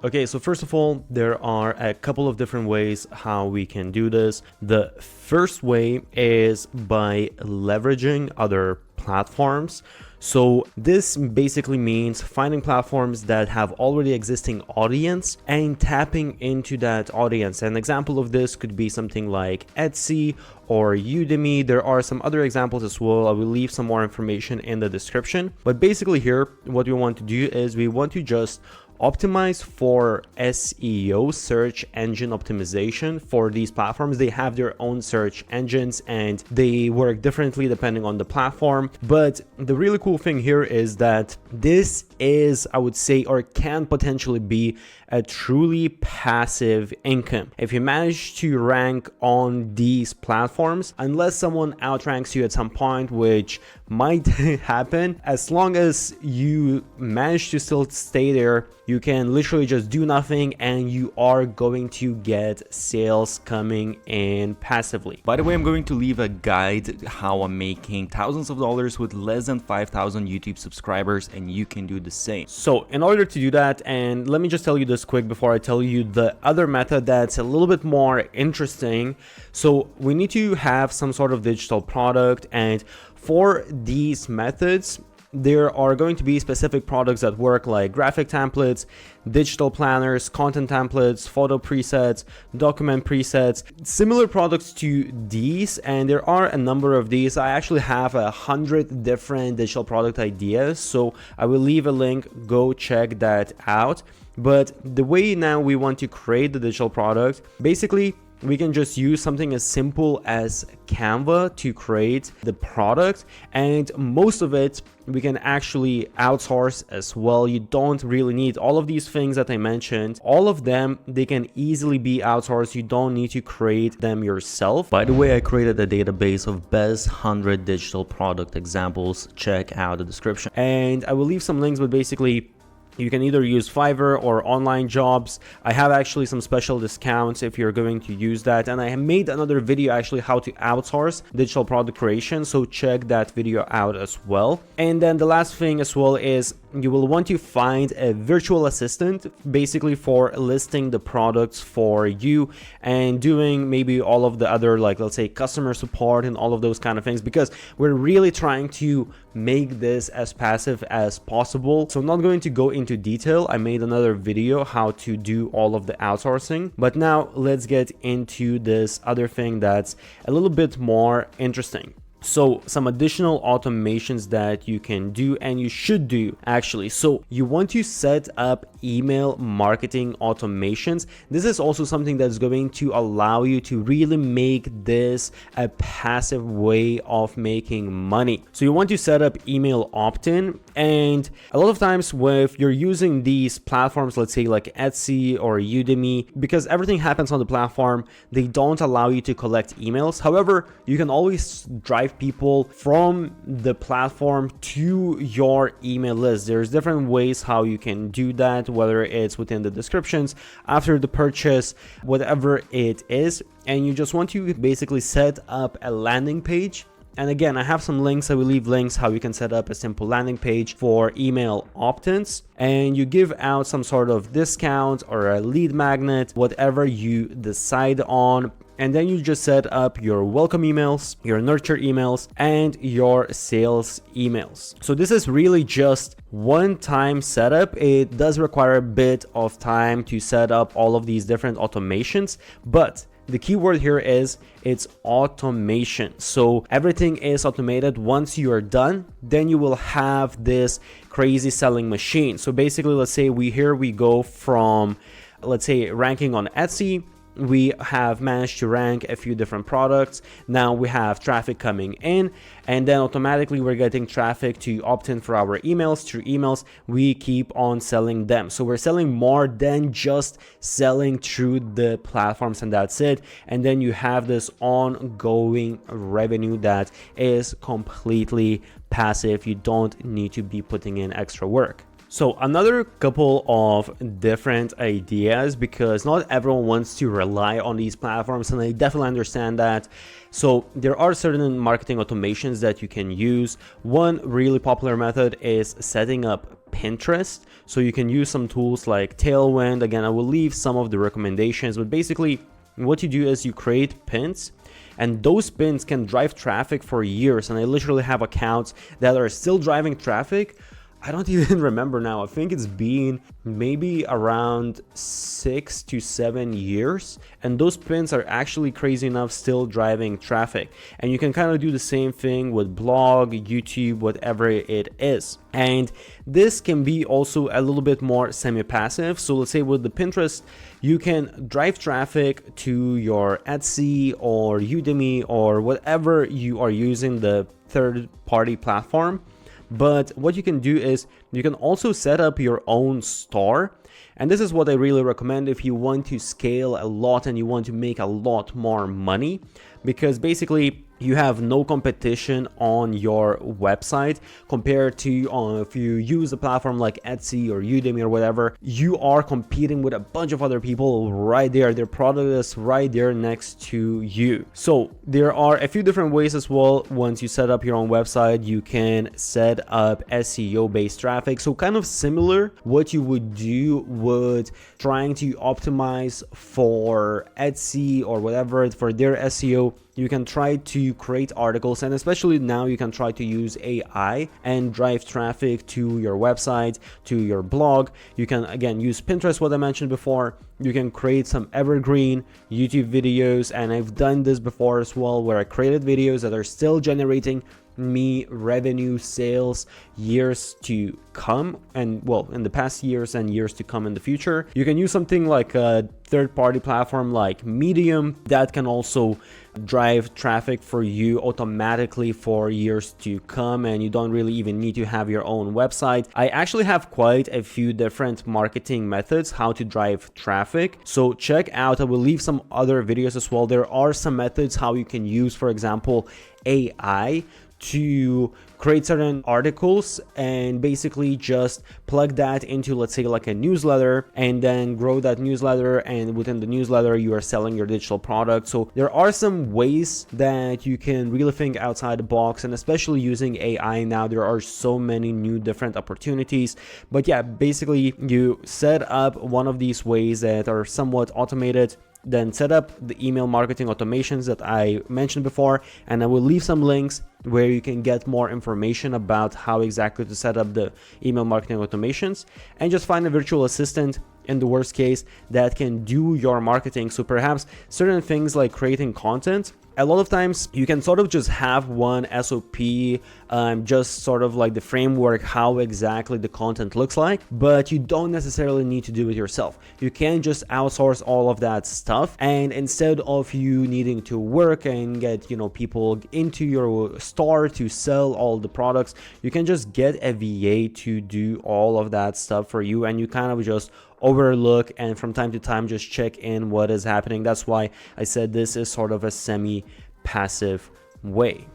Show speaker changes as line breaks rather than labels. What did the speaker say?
Okay, so first of all, there are a couple of different ways how we can do this. The first way is by leveraging other platforms. So this basically means finding platforms that have already existing audience and tapping into that audience. An example of this could be something like Etsy or Udemy. There are some other examples as well. I will leave some more information in the description. But basically here, what we want to do is we want to just optimize for SEO, search engine optimization for these platforms. They have their own search engines and they work differently depending on the platform. But the really cool thing here is that this is, I would say, or can potentially be a truly passive income. If you manage to rank on these platforms, unless someone outranks you at some point, which might happen, as long as you manage to still stay there, you can literally just do nothing and you are going to get sales coming in passively.
By the way, I'm going to leave a guide how I'm making thousands of dollars with less than 5,000 YouTube subscribers, and you can do the same.
So in order to do that, and let me just tell you this quick before I tell you the other method that's a little bit more interesting. So we need to have some sort of digital product, and for these methods, there are going to be specific products that work, like graphic templates, digital planners, content templates, photo presets, document presets, similar products to these. And there are a number of these. I actually have 100 different digital product ideas, so I will leave a link, go check that out. But the way now we want to create the digital product, basically we can just use something as simple as Canva to create the product, and most of it we can actually outsource as well. You don't really need all of these things that I mentioned. All of them, they can easily be outsourced. You don't need to create them yourself.
By the way, I created a database of best 100 digital product examples. Check out the description.
And I will leave some links, but basically you can either use Fiverr or online jobs. I have actually some special discounts if you're going to use that. And I made another video actually how to outsource digital product creation, so check that video out as well. And then the last thing as well is you will want to find a virtual assistant basically for listing the products for you and doing maybe all of the other, like, let's say, customer support and all of those kind of things, because we're really trying to make this as passive as possible. So I'm not going to go into detail. I made another video how to do all of the outsourcing, but now let's get into this other thing that's a little bit more interesting. So some additional automations that you can do, and you should do actually. So you want to set up email marketing automations. This is also something that's going to allow you to really make this a passive way of making money. So you want to set up email opt-in, and a lot of times if you're using these platforms, let's say like Etsy or Udemy, because everything happens on the platform, they don't allow you to collect emails. However, you can always drive people from the platform to your email list. There's different ways how you can do that, whether it's within the descriptions, after the purchase, whatever it is. And you just want to basically set up a landing page. And again, I have some links. I will leave links how you can set up a simple landing page for email opt-ins, and you give out some sort of discount or a lead magnet, whatever you decide on. And then you just set up your welcome emails, your nurture emails, and your sales emails. So this is really just one-time setup. It does require a bit of time to set up all of these different automations, but the key word here is it's automation. So everything is automated. Once you are done, then you will have this crazy selling machine. So basically, let's say we go from, let's say, ranking on Etsy. We have managed to rank a few different products. Now we have traffic coming in, and then automatically we're getting traffic to opt in for our emails. Through emails, we keep on selling them. So we're selling more than just selling through the platforms, and that's it. And then you have this ongoing revenue that is completely passive. You don't need to be putting in extra work. So another couple of different ideas, because not everyone wants to rely on these platforms, and I definitely understand that. So there are certain marketing automations that you can use. One really popular method is setting up Pinterest. So you can use some tools like Tailwind. Again, I will leave some of the recommendations, but basically what you do is you create pins, and those pins can drive traffic for years. And I literally have accounts that are still driving traffic. I don't even remember now. I think it's been maybe around 6 to 7 years. And those pins are actually, crazy enough, still driving traffic. And you can kind of do the same thing with blog, YouTube, whatever it is. And this can be also a little bit more semi-passive. So let's say with the Pinterest, you can drive traffic to your Etsy or Udemy or whatever you are using, the third-party platform. But what you can do is you can also set up your own store. And this is what I really recommend if you want to scale a lot and you want to make a lot more money, because basically you have no competition on your website compared to if you use a platform like Etsy or Udemy or whatever. You are competing with a bunch of other people right there. Their product is right there next to you. So there are a few different ways as well. Once you set up your own website, you can set up SEO based traffic. So kind of similar what you would do with trying to optimize for Etsy or whatever for their SEO. You can try to create articles, and especially now you can try to use AI and drive traffic to your website, to your blog. You can again use Pinterest, what I mentioned before. You can create some evergreen YouTube videos, and I've done this before as well, where I created videos that are still generating me revenue, sales, years to come, and well, in the past years and years to come in the future. You can use something like a third-party platform like Medium that can also drive traffic for you automatically for years to come, and you don't really even need to have your own website. I actually have quite a few different marketing methods how to drive traffic, so check out. I will leave some other videos as well. There are some methods how you can use, for example, AI to create certain articles and basically just plug that into, let's say, like a newsletter, and then grow that newsletter, and within the newsletter you are selling your digital product. So there are some ways that you can really think outside the box, and especially using AI now, there are so many new different opportunities. But yeah, basically you set up one of these ways that are somewhat automated, then set up the email marketing automations that I mentioned before, and I will leave some links where you can get more information about how exactly to set up the email marketing automations, and just find a virtual assistant in the worst case that can do your marketing. So perhaps certain things like creating content, a lot of times you can sort of just have one SOP, just sort of like the framework, how exactly the content looks like, but you don't necessarily need to do it yourself. You can just outsource all of that stuff, and instead of you needing to work and get, people into your store to sell all the products, you can just get a VA to do all of that stuff for you, and you kind of just overlook and from time to time just check in what is happening. That's why I said this is sort of a semi-passive way.